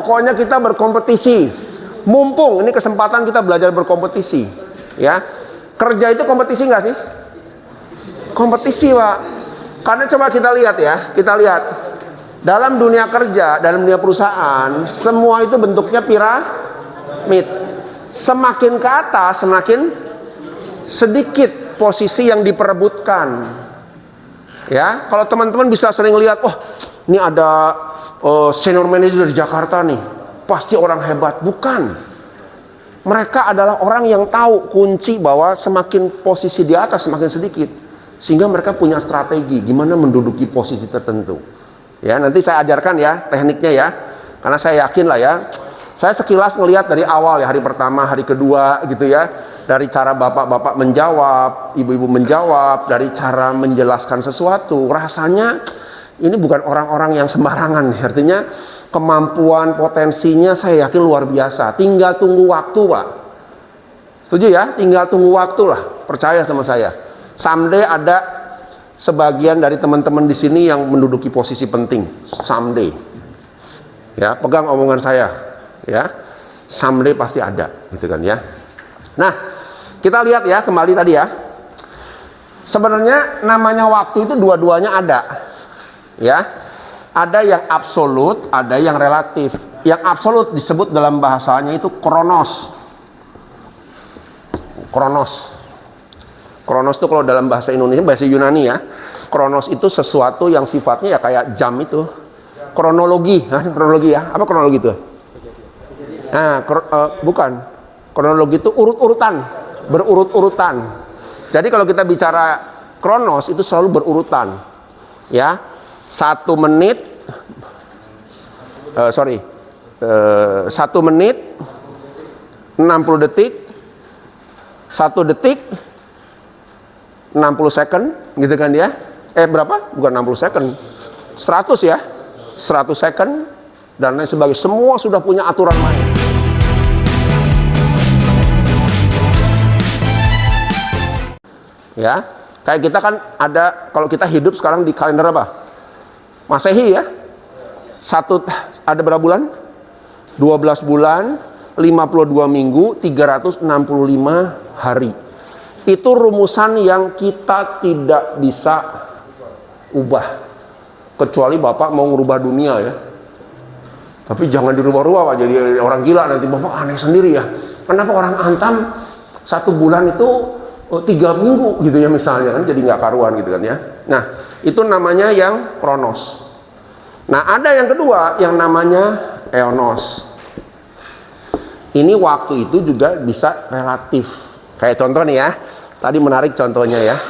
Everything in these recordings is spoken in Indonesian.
pokoknya kita berkompetisi. Mumpung ini kesempatan kita belajar berkompetisi, ya. Kerja itu kompetisi nggak sih? Kompetisi, Pak. Karena coba kita lihat ya, kita lihat dalam dunia kerja, dalam dunia perusahaan, semua itu bentuknya piramid. Semakin ke atas, semakin sedikit posisi yang diperebutkan. Ya, kalau teman-teman bisa sering lihat, oh, ini ada senior manager dari Jakarta nih, pasti orang hebat. Bukan. Mereka adalah orang yang tahu kunci bahwa semakin posisi di atas semakin sedikit, sehingga mereka punya strategi gimana menduduki posisi tertentu. Ya, nanti saya ajarkan ya tekniknya ya, karena saya yakin lah ya. Saya sekilas ngelihat dari awal ya, hari pertama, hari kedua gitu ya, dari cara bapak-bapak menjawab, ibu-ibu menjawab, dari cara menjelaskan sesuatu, rasanya ini bukan orang-orang yang sembarangan. Artinya kemampuan potensinya saya yakin luar biasa. Tinggal tunggu waktu, Pak. Setuju ya? Tinggal tunggu waktu lah. Percaya sama saya. Someday ada sebagian dari teman-teman di sini yang menduduki posisi penting. Someday. Ya, pegang omongan saya. Ya, someday pasti ada, gitu kan ya. Nah, kita lihat ya kembali tadi ya. Sebenarnya namanya waktu itu dua-duanya ada. Ya. Ada yang absolut, ada yang relatif. Yang absolut disebut dalam bahasanya itu kronos. Kronos. Kronos itu kalau dalam bahasa Indonesia, bahasa Yunani ya. Kronos itu sesuatu yang sifatnya ya kayak jam itu. Kronologi, kronologi ya. Apa kronologi itu? Nah, bukan. Kronologi itu urut-urutan, berurut-urutan. Jadi kalau kita bicara kronos itu selalu berurutan. Ya. 1 menit 1 menit 60 detik, 1 detik 60 second, gitu kan ya. Berapa? Bukan 60 second, 100 ya, 100 second dan lain sebagainya. Semua sudah punya aturan main. Ya, kayak kita kan ada, kalau kita hidup sekarang di kalender apa? Masehi ya. Ada berapa bulan? 12 bulan, 52 minggu, 365 hari. Itu rumusan yang kita tidak bisa ubah. Kecuali Bapak mau ngubah dunia ya. Tapi jangan dirubah-rubah, Pak. Jadi orang gila nanti Bapak aneh sendiri ya. Kenapa orang Antam 1 bulan itu 3 minggu gitu ya misalnya, kan jadi nggak karuan gitu kan ya. Nah, itu namanya yang kronos. Nah, ada yang kedua yang namanya eonos. Ini waktu itu juga bisa relatif. Kayak contoh nih ya. Tadi menarik contohnya ya.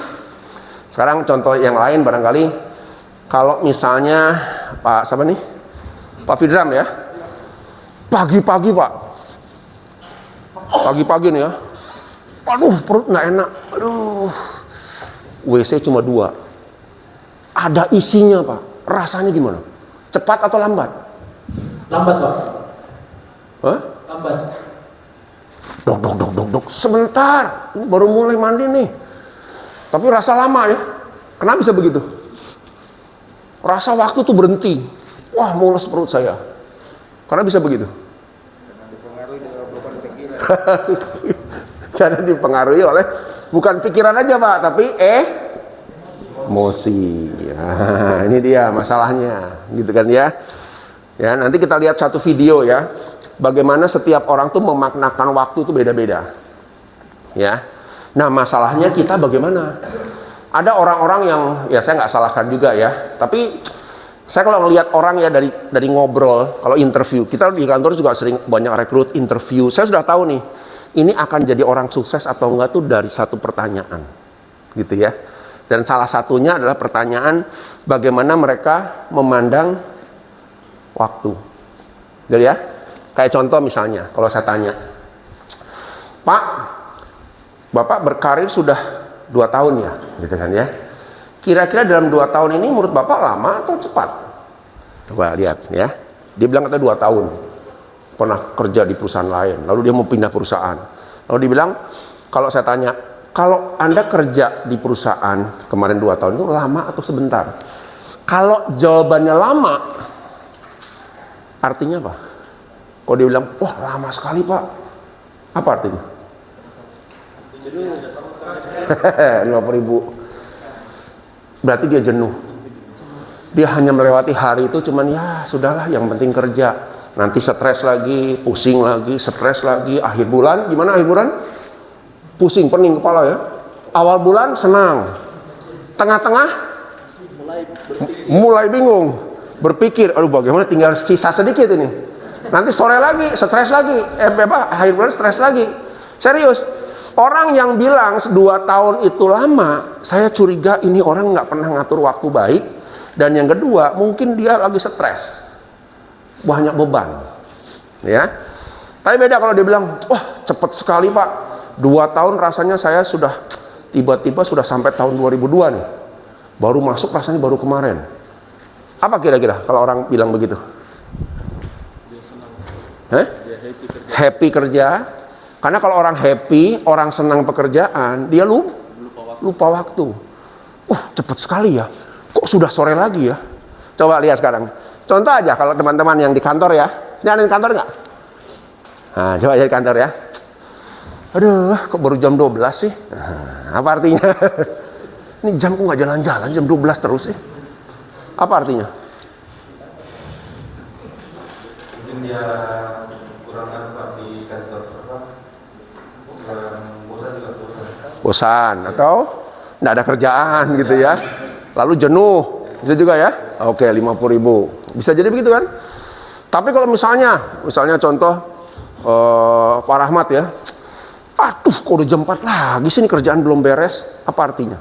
Sekarang contoh yang lain barangkali, kalau misalnya Pak siapa nih? Pak Fidram ya. Pagi-pagi, Pak. Pagi-pagi nih ya. Aduh, perut nggak enak. Aduh. WC cuma 2. Ada isinya, Pak. Rasanya gimana? Cepat atau lambat? Lambat, Pak. Hah? Lambat. Dok. Sebentar. Ini baru mulai mandi nih. Tapi rasa lama ya. Kenapa bisa begitu? Rasa waktu tuh berhenti. Wah, mules perut saya. Karena bisa begitu. Karena dipengaruhi oleh bukan pikiran aja, Pak, tapi emosi. Nah, ini dia masalahnya, gitu kan ya. Ya, nanti kita lihat satu video ya. Bagaimana setiap orang tuh memaknakan waktu itu beda-beda. Ya. Nah, masalahnya kita bagaimana? Ada orang-orang yang ya saya nggak salahkan juga ya. Tapi saya kalau ngelihat orang ya dari ngobrol, kalau interview, kita di kantor juga sering banyak rekrut interview. Saya sudah tahu nih, ini akan jadi orang sukses atau enggak tuh dari satu pertanyaan, gitu ya. Dan salah satunya adalah pertanyaan bagaimana mereka memandang waktu. Jadi ya, kayak contoh misalnya, kalau saya tanya, Pak, Bapak berkarir sudah 2 tahun ya, gitu kan ya. Kira-kira dalam 2 tahun ini menurut Bapak lama atau cepat? Coba lihat ya. Dia bilang kata 2 tahun. Pernah kerja di perusahaan lain, lalu dia mau pindah perusahaan. Lalu dia bilang, kalau saya tanya, kalau Anda kerja di perusahaan kemarin 2 tahun itu lama atau sebentar? Kalau jawabannya lama, artinya apa? Kalau dia bilang, wah lama sekali Pak, apa artinya? 50.000. Berarti dia jenuh. Dia hanya melewati hari itu cuman ya sudahlah, yang penting kerja. Nanti stres lagi, pusing lagi, stres lagi. Akhir bulan, gimana akhir bulan? Pusing, pening kepala ya. Awal bulan senang. Tengah-tengah mulai bingung. Berpikir, aduh bagaimana tinggal sisa sedikit ini. Nanti sore lagi, stres lagi. Akhir bulan stres lagi. Serius. Orang yang bilang 2 tahun itu lama, saya curiga ini orang nggak pernah ngatur waktu baik. Dan yang kedua, mungkin dia lagi stres, banyak beban, ya. Tapi beda kalau dia bilang, wah cepet sekali Pak, 2 tahun rasanya saya sudah tiba-tiba sudah sampai tahun 2002 nih, baru masuk rasanya baru kemarin. Apa kira-kira kalau orang bilang begitu? Happy kerja. Karena kalau orang happy, orang senang pekerjaan, dia lupa waktu. Cepet sekali ya. Kok sudah sore lagi ya? Coba lihat sekarang. Contoh aja kalau teman-teman yang di kantor ya. Ini ada di kantor nggak? Nah, coba aja di kantor ya. Aduh, kok baru jam 12 sih? Nah, apa artinya? Ini jam kok nggak jalan-jalan, jam 12 terus sih? Apa artinya? Mungkin dia kurang apa di kantor apa? Bosan juga Bosan atau nggak ada kerjaan gitu ya. Lalu jenuh, bisa juga ya. Oke, 50.000. Bisa jadi begitu kan? Tapi kalau misalnya contoh Pak Rahmat ya. Aduh, kok udah jam 4 lagi sih, ini kerjaan belum beres. Apa artinya?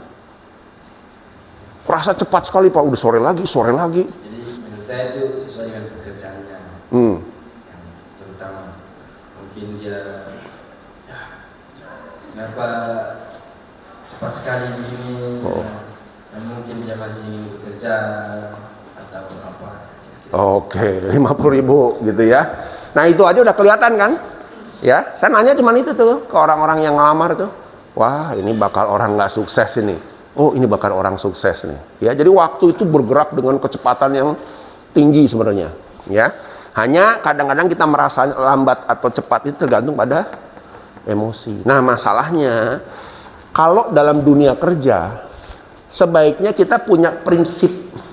Rasa cepat sekali Pak, udah sore lagi. Jadi menurut saya itu sesuai dengan pekerjaannya. Yang terutama mungkin dia kenapa cepat sekali begini. Mungkin dia masih bekerja atau apa. Oke, 50.000 gitu ya. Nah itu aja udah kelihatan kan? Ya, saya nanya cuman itu tuh ke orang-orang yang ngelamar tuh. Wah, ini bakal orang nggak sukses ini. Oh, ini bakal orang sukses nih. Ya, jadi waktu itu bergerak dengan kecepatan yang tinggi sebenarnya. Ya, hanya kadang-kadang kita merasa lambat atau cepat itu tergantung pada emosi. Nah, masalahnya kalau dalam dunia kerja sebaiknya kita punya prinsip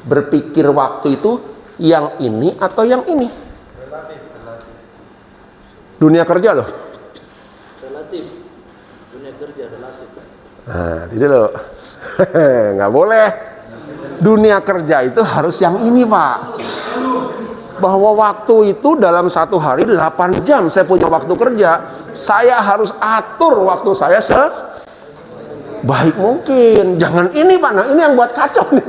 berpikir waktu itu yang ini atau yang ini. Dunia kerja loh. relatif. Dunia kerja relatif. Nah, ini loh. Nggak boleh. Dunia kerja itu harus yang ini Pak. Bahwa waktu itu dalam satu hari 8 jam saya punya waktu kerja. Saya harus atur waktu saya baik mungkin. Jangan ini Pak, nah ini yang buat kacau nih.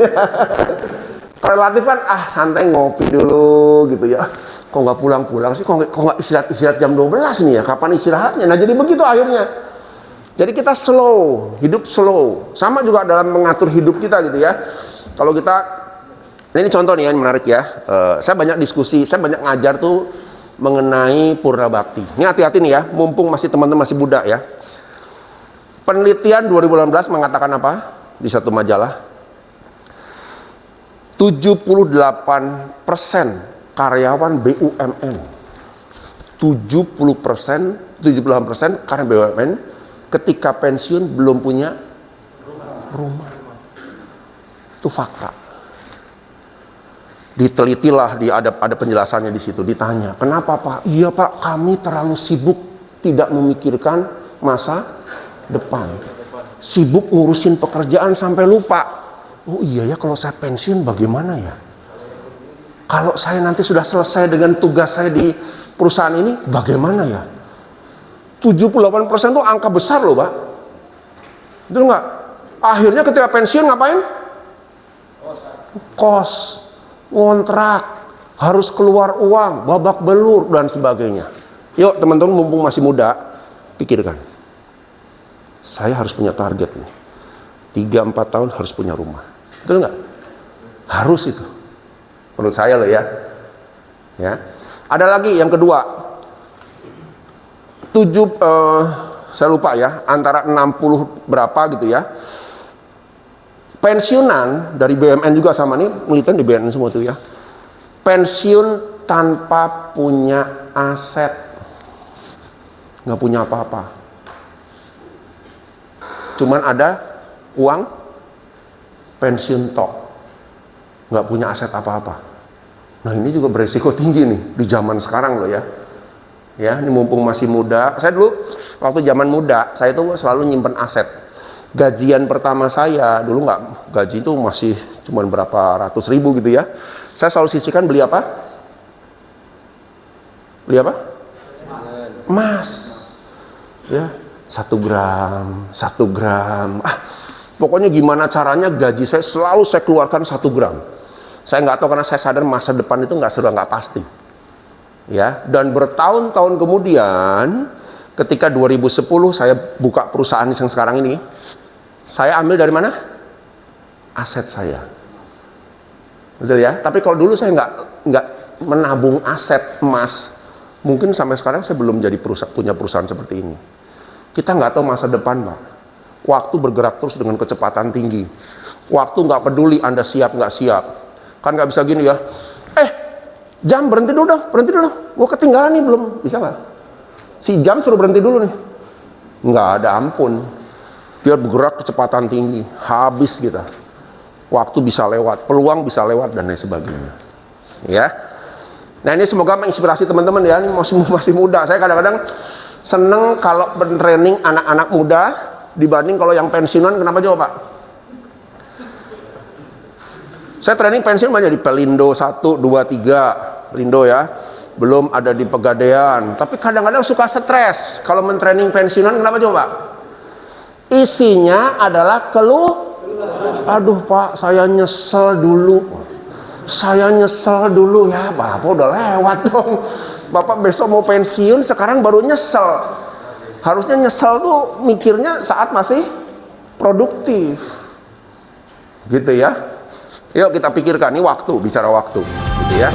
Relatif kan, santai ngopi dulu gitu ya. Kok nggak pulang-pulang sih, kok nggak istirahat jam 12 nih ya, kapan istirahatnya? Nah jadi begitu akhirnya. Jadi kita slow, hidup slow. Sama juga dalam mengatur hidup kita gitu ya. Kalau kita, ini contoh nih yang menarik ya. Saya banyak diskusi, saya banyak ngajar tuh mengenai purna bakti. Ini hati-hati nih ya, mumpung masih teman-teman masih muda ya. Penelitian 2018 mengatakan apa? Di satu majalah, 78% karyawan BUMN, 78% karyawan BUMN ketika pensiun belum punya rumah. Itu fakta. Ditelitilah, ada penjelasannya di situ. Ditanya, kenapa Pak? Iya Pak, kami terlalu sibuk tidak memikirkan masa depan. Sibuk ngurusin pekerjaan sampai lupa. Oh iya ya, kalau saya pensiun bagaimana ya? Kalau saya nanti sudah selesai dengan tugas saya di perusahaan ini, bagaimana ya? 78% itu angka besar loh, Pak. Betul nggak? Akhirnya ketika pensiun ngapain? Kos, ngontrak, harus keluar uang, babak belur, dan sebagainya. Yuk teman-teman, mumpung masih muda, pikirkan. Saya harus punya target nih. 3-4 tahun harus punya rumah. Betul nggak? Harus itu. Menurut saya loh ya. Ya. Ada lagi yang kedua. Saya lupa ya, antara 60 berapa gitu ya. Pensiunan dari BUMN juga sama nih, militan di BUMN semua tuh ya. Pensiun tanpa punya aset, nggak punya apa-apa, cuman ada uang pensiun tok, nggak punya aset apa-apa. Nah ini juga beresiko tinggi nih di zaman sekarang loh ya. Ya, ini mumpung masih muda. Saya dulu waktu zaman muda, saya tuh selalu nyimpen aset. Gajian pertama saya dulu nggak, gaji itu masih cuman berapa ratus ribu gitu ya. Saya selalu sisihkan beli apa? Beli apa? Emas. Ya, 1 gram, 1 gram. Pokoknya gimana caranya gaji saya selalu saya keluarkan 1 gram. Saya nggak tahu karena saya sadar masa depan itu nggak pasti. Ya, dan bertahun-tahun kemudian ketika 2010 saya buka perusahaan yang sekarang ini, saya ambil dari mana? Aset saya. Betul ya? Tapi kalau dulu saya nggak menabung aset emas, mungkin sampai sekarang saya belum jadi punya perusahaan seperti ini. Kita nggak tahu masa depan, Pak. Waktu bergerak terus dengan kecepatan tinggi. Waktu nggak peduli Anda siap nggak siap. Kan nggak bisa gini ya. Jam berhenti dulu dong, berhenti dulu. Gue ketinggalan nih belum, bisa nggak? Si jam suruh berhenti dulu nih. Nggak ada ampun. Dia bergerak kecepatan tinggi, habis kita. Waktu bisa lewat, peluang bisa lewat dan lain sebagainya. Ya. Nah ini semoga menginspirasi teman-teman ya. Ini masih muda. Saya kadang-kadang seneng kalau training anak-anak muda dibanding kalau yang pensiunan. Kenapa coba Pak? Saya training pensiun banyak di Pelindo 1, 2, 3. Lindo ya, belum ada di Pegadaian. Tapi kadang-kadang suka stres kalau mentraining pensiunan. Kenapa coba? Isinya adalah keluh. Aduh Pak, saya nyesel dulu. Saya nyesel dulu ya. Bapak udah lewat dong. Bapak besok mau pensiun, sekarang baru nyesel. Harusnya nyesel tuh mikirnya saat masih produktif. Gitu ya. Yuk kita pikirkan, ini waktu, bicara waktu. Gitu ya.